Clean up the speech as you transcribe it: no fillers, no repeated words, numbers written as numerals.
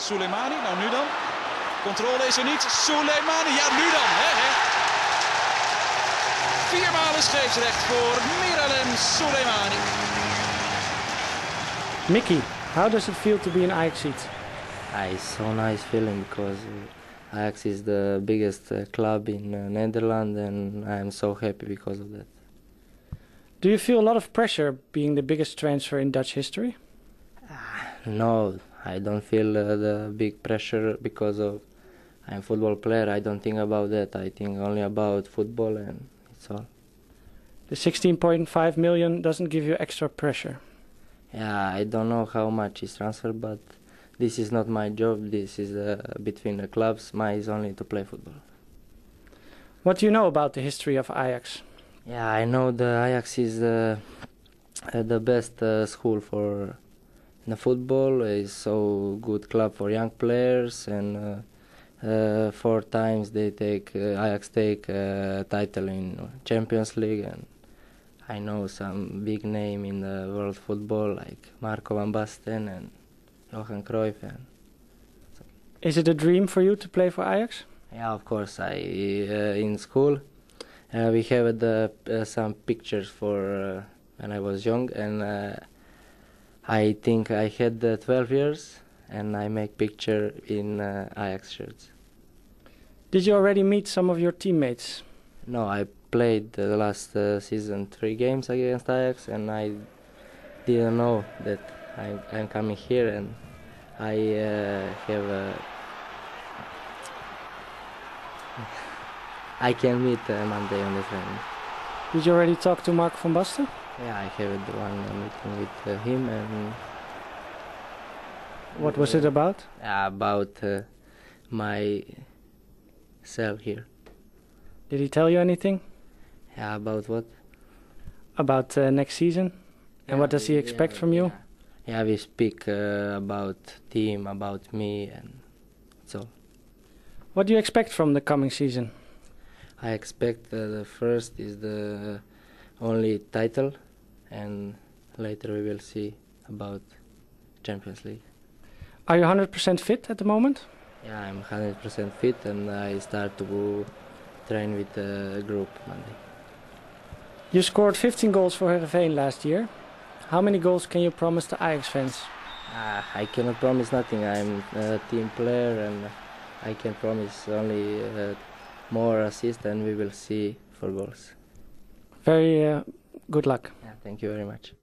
Sulejmani, nou nu dan. Controle is er niet. Sulejmani, ja nu dan. Hè? 4 malen scheepsrecht voor Miralem Sulejmani. Mickey, how does it feel to be an Ajaxite? It's so nice feeling because Ajax is the biggest club in Netherlands, and I'm so happy because of that. Do you feel a lot of pressure being the biggest transfer in Dutch history? No, I don't feel the big pressure because I'm a football player. I don't think about that. I think only about football, and it's all. The 16.5 million doesn't give you extra pressure. Yeah, I don't know how much is transfer, but this is not my job. This is between the clubs. Mine is only to play football. What do you know about the history of Ajax? Yeah, I know the Ajax is the best school for the football. It's so good club for young players, and 4 times they take Ajax take title in Champions League, and I know some big name in the world football like Marco van Basten and Johan Cruyff. And Is it a dream for you to play for Ajax? yeah, of course. In school we have some pictures for when I was young, and I think I had 12 years, and I make picture in Ajax shirts. Did you already meet some of your teammates? No, I played the last season 3 games against Ajax, and I didn't know that I'm coming here, and I I can meet Monday on the training. Did you already talk to Marco van Basten? Yeah, I had one meeting with him, and What was it about? about my self here. Did he tell you anything? Yeah, about what? About next season? And what does he expect from you? Yeah, we speak about team, about me, and so. What do you expect from the coming season? I expect the first is the only title, and later we will see about Champions League. Are you 100% fit at the moment? Yeah, I'm 100% fit, and I start to train with the group Monday. You scored 15 goals for Heerenveen last year. How many goals can you promise to Ajax fans? I cannot promise nothing. I'm a team player, and I can promise only more assists, and we will see for goals. Very good luck. Yeah, thank you very much.